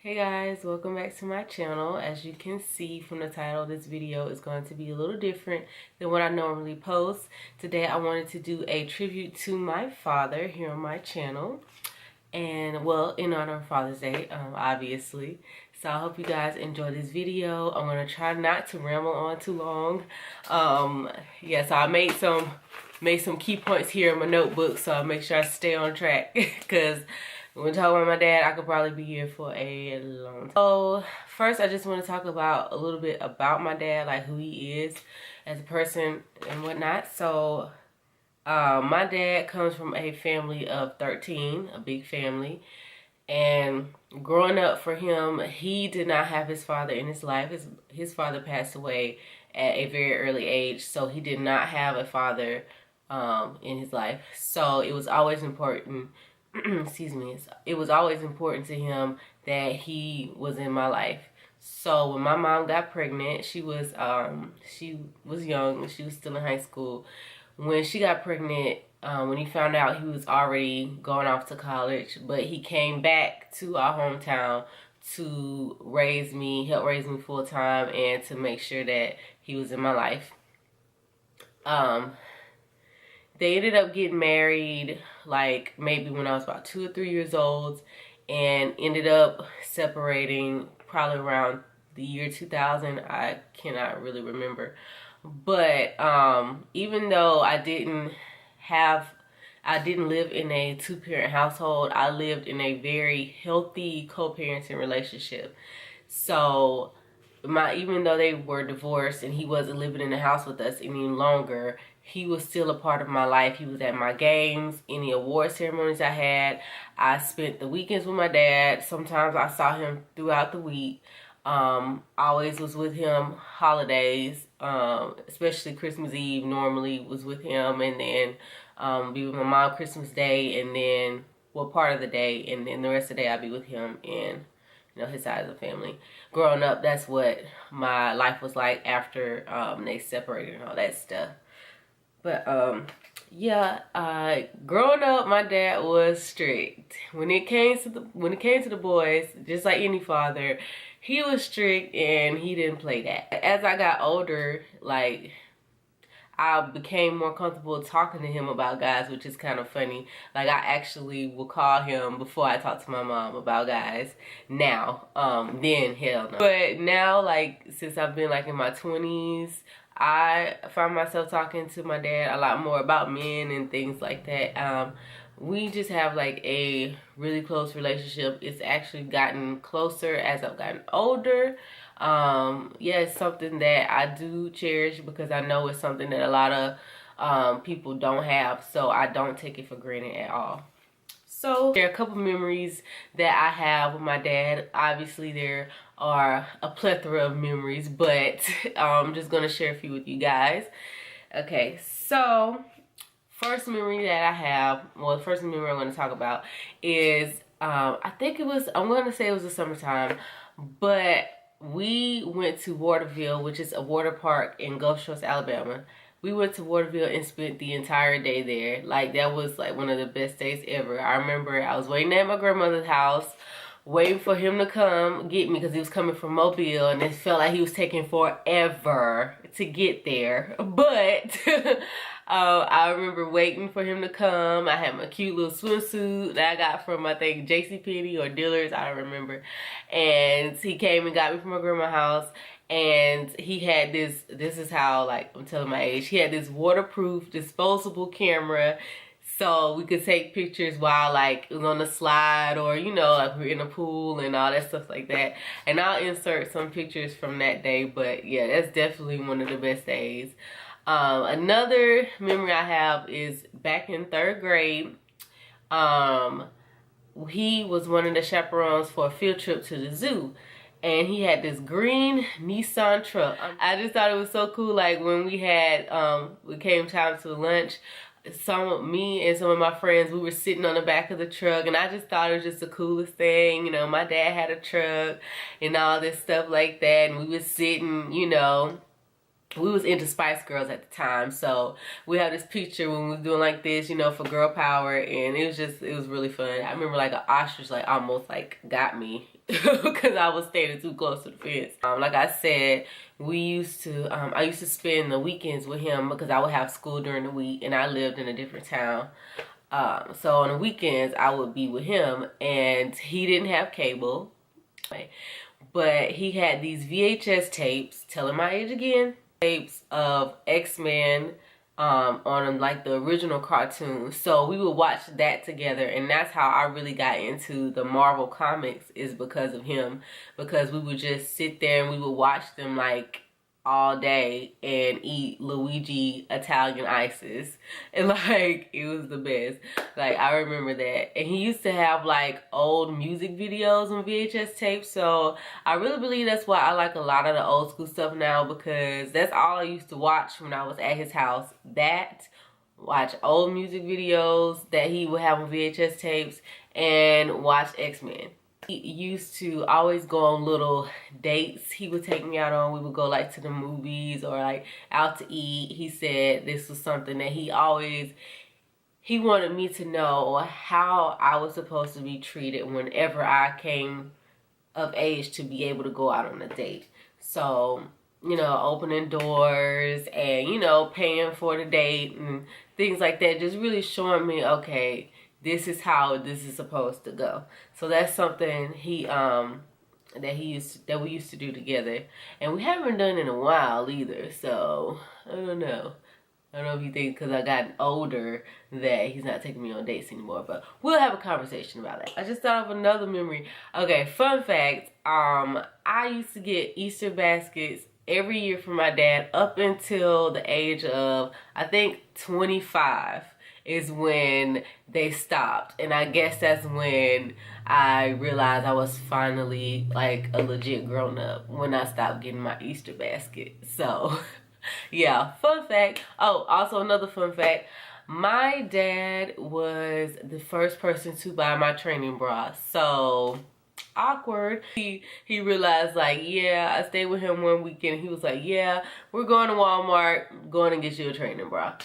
Hey guys, welcome back to my channel. As you can see from the title, this video is going to be a little different than what I normally post. Today I wanted to do a tribute to my father here on my channel. And well, in honor of Father's Day, obviously. So I hope you guys enjoy this video. I'm going to try not to ramble on too long. Yeah, so I made some key points here in my notebook, so I'll make sure I stay on track because when talking about my dad, I could probably be here for a long time. So first, I just want to talk about a little bit about my dad, like who he is as a person and whatnot. So my dad comes from a family of 13, a big family. And growing up for him, he did not have his father in his life. His father passed away at a very early age, so he did not have a father in his life. So it was always important, excuse me, it was always important to him that he was in my life. So when my mom got pregnant, she was young, she was still in high school. When she got pregnant, when he found out, he was already going off to college, but he came back to our hometown to help raise me full time, and to make sure that he was in my life. They ended up getting married like maybe when I was about 2 or 3 years old, and ended up separating probably around the year 2000. I cannot really remember. But even though I didn't live in a two-parent household, I lived in a very healthy co-parenting relationship. So even though they were divorced and he wasn't living in the house with us any longer, he was still a part of my life. He was at my games, any award ceremonies I had. I spent the weekends with my dad. Sometimes I saw him throughout the week. Always was with him holidays, especially Christmas Eve, normally was with him, and then be with my mom Christmas Day, and then part of the day, and then the rest of the day I'd be with him and his side of the family. Growing up, that's what my life was like after they separated and all that stuff. But yeah, growing up, my dad was strict. When it came to the boys, just like any father, he was strict and he didn't play that. As I got older, like, I became more comfortable talking to him about guys, which is kind of funny. Like, I actually will call him before I talk to my mom about guys now. Then hell no. But now, like, since I've been like in my 20s, I find myself talking to my dad a lot more about men and things like that. We just have like a really close relationship. It's actually gotten closer as I've gotten older. Yeah, it's something that I do cherish because I know it's something that a lot of people don't have, so I don't take it for granted at all. So there are a couple memories that I have with my dad. Obviously there are a plethora of memories, but I'm just gonna share a few with you guys. Okay, so first memory that I have, well, the first memory I'm going to talk about is, I'm going to say it was the summertime, but we went to Waterville, which is a water park in Gulf Shores, Alabama. We went to Waterville and spent the entire day there. Like, that was like one of the best days ever. I remember I was waiting at my grandmother's house, waiting for him to come get me because he was coming from Mobile, and it felt like he was taking forever to get there. But I remember waiting for him to come. I had my cute little swimsuit that I got from, I think, JCPenney or Dillard's, I don't remember. And he came and got me from my grandma's house. And he had this is how, like, I'm telling my age, he had this waterproof disposable camera, so we could take pictures while, like, it was on the slide, or, like we're in a pool and all that stuff like that. And I'll insert some pictures from that day, but yeah, that's definitely one of the best days. Another memory I have is back in 3rd grade. He was one of the chaperones for a field trip to the zoo. And he had this green Nissan truck. I just thought it was so cool. Like, when we came time to lunch, me and some of my friends, we were sitting on the back of the truck, and I just thought it was just the coolest thing. My dad had a truck and all this stuff like that, and we was sitting, we was into Spice Girls at the time, so we have this picture when we was doing like this, for girl power, and it was really fun. I remember like an ostrich like almost like got me because I was standing too close to the fence. Like I said, I used to spend the weekends with him because I would have school during the week and I lived in a different town. So on the weekends I would be with him, and he didn't have cable, but he had these VHS tapes, telling my age again, tapes of X-Men on like the original cartoon. So we would watch that together, and that's how I really got into the Marvel comics, is because of him, because we would just sit there and we would watch them like all day and eat Luigi Italian ices, and like it was the best. Like I remember that. And he used to have like old music videos on VHS tapes, so I really believe that's why I like a lot of the old school stuff now, because that's all I used to watch when I was at his house. That, watch old music videos that he would have on VHS tapes, and watch X-Men. He used to always go on little dates he would take me out on. We would go like to the movies or like out to eat. He said this was something that he wanted me to know how I was supposed to be treated whenever I came of age to be able to go out on a date. So, you know, opening doors and, you know, paying for the date and things like that. Just really showing me, okay, this is how this is supposed to go. So that's something that we used to do together, and we haven't done in a while either. So I don't know. I don't know if you think because I got older that he's not taking me on dates anymore, but we'll have a conversation about that. I just thought of another memory. Okay, fun fact. I used to get Easter baskets every year from my dad up until the age of, I think, 25. Is when they stopped, and I guess that's when I realized I was finally like a legit grown-up, when I stopped getting my Easter basket. So yeah, fun fact. Oh, also another fun fact, my dad was the first person to buy my training bra. So awkward. He realized, like, yeah, I stayed with him one weekend. He was like, yeah, we're going to Walmart, going to get you a training bra.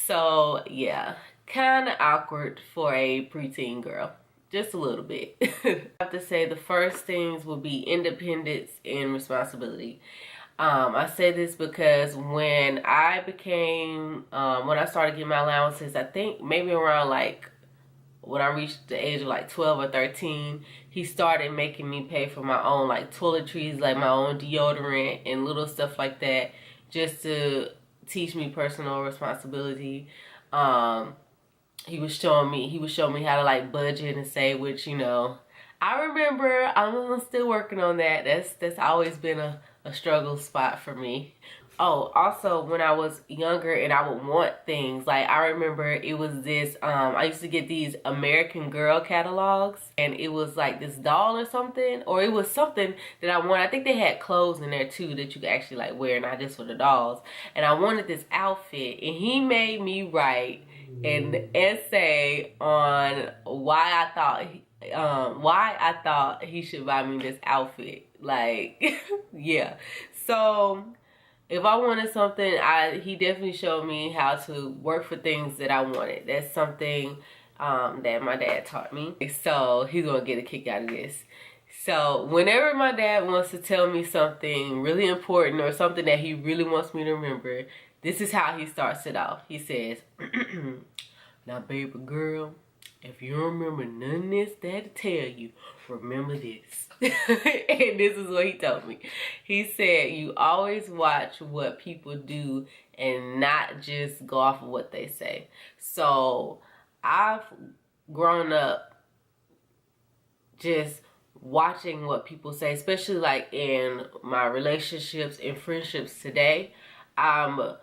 So yeah, kind of awkward for a preteen girl, just a little bit. I have to say the first things will be independence and responsibility. I say this because when I started getting my allowances, I think maybe around like when I reached the age of like 12 or 13, he started making me pay for my own like toiletries, like my own deodorant and little stuff like that, just to teach me personal responsibility. He was showing me how to like budget and save, which, you know, I remember. I'm still working on that. That's always been a struggle spot for me. Oh, also when I was younger and I would want things, like I remember it was this, I used to get these American Girl catalogs, and it was like this doll or something, or it was something that I wanted. I think they had clothes in there too that you could actually like wear, not just for the dolls. And I wanted this outfit, and he made me write an essay on why I thought he should buy me this outfit. Like, yeah. So if I wanted something, he definitely showed me how to work for things that I wanted. That's something that my dad taught me. So he's gonna get a kick out of this. So whenever my dad wants to tell me something really important or something that he really wants me to remember, this is how he starts it off. He says, now baby girl, if you don't remember none of this that to tell you, remember this. And this is what he told me. He said, you always watch what people do and not just go off of what they say. So I've grown up just watching what people say, especially like in my relationships and friendships today. I'm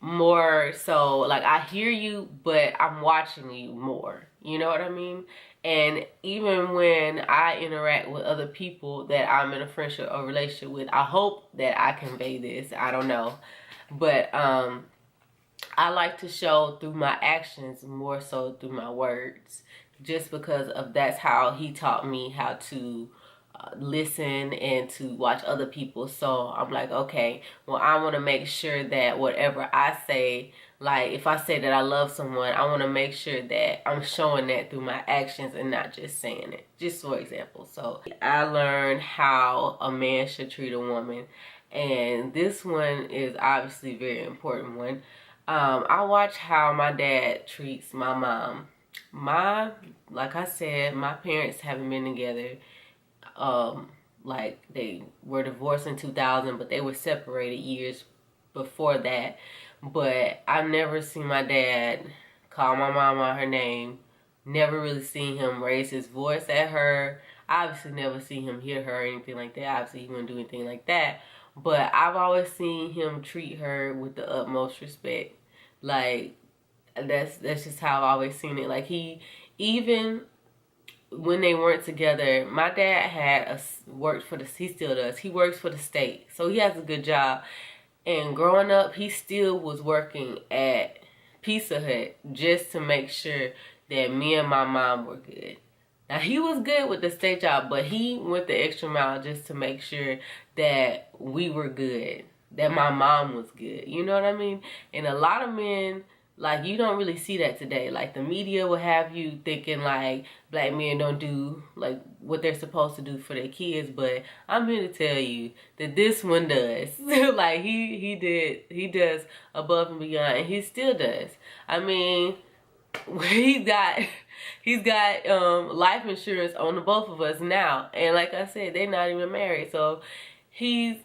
more so like, I hear you, but I'm watching you more. You know what I mean? And even when I interact with other people that I'm in a friendship or relationship with, I hope that I convey this. I don't know. But I like to show through my actions more so through my words, just because of that's how he taught me how to listen and to watch other people. So I'm like, okay, well, I want to make sure that whatever I say Like, if I say that I love someone, I want to make sure that I'm showing that through my actions and not just saying it. Just for example. So I learned how a man should treat a woman. And this one is obviously a very important one. I watch how my dad treats my mom. Like I said, my parents haven't been together. Like, they were divorced in 2000, but they were separated years before that. But I've never seen my dad call my mom out her name. Never really seen him raise his voice at her. Obviously never seen him hit her or anything like that. Obviously he wouldn't do anything like that. But I've always seen him treat her with the utmost respect. Like, that's just how I've always seen it. Like, he, even when they weren't together, my dad had worked for he still does. He works for the state. So he has a good job. And growing up, he still was working at Pizza Hut just to make sure that me and my mom were good. Now, he was good with the state job, but he went the extra mile just to make sure that we were good, that my mom was good. You know what I mean? And a lot of men, like, you don't really see that today. Like, the media will have you thinking, like, black men don't do, like, what they're supposed to do for their kids. But I'm here to tell you that this one does. Like, he does above and beyond, and he still does. I mean, he's got life insurance on the both of us now. And like I said, they're not even married. So he's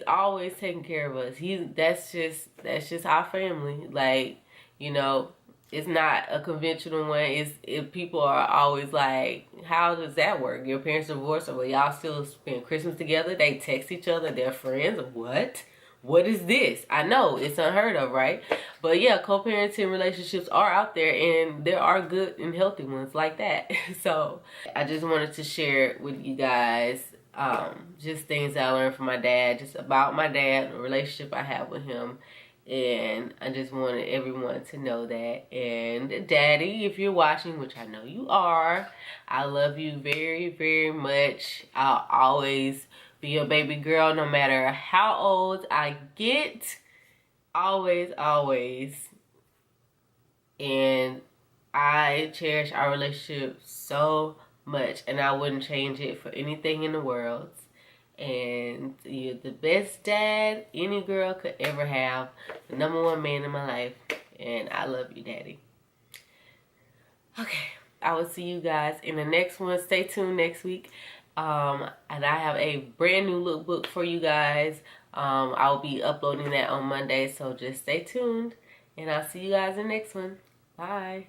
always taking care of us. That's just our family. Like, you know, it's not a conventional one. If people are always like, how does that work? Your parents divorced, or y'all still spend Christmas together? They text each other, they're friends. What is this? I know it's unheard of, right? But yeah, co-parenting relationships are out there, and there are good and healthy ones like that. So I just wanted to share with you guys just things that I learned from my dad, just about my dad, the relationship I have with him. And I just wanted everyone to know that. And Daddy, if you're watching, which I know you are, I love you very, very much. I'll always be your baby girl, no matter how old I get. Always, always. And I cherish our relationship so much, and I wouldn't change it for anything in the world. And you're the best dad any girl could ever have. The #1 man in my life. And I love you, Daddy. Okay. I will see you guys in the next one. Stay tuned next week. And I have a brand new lookbook for you guys. I'll be uploading that on Monday. So just stay tuned. And I'll see you guys in the next one. Bye.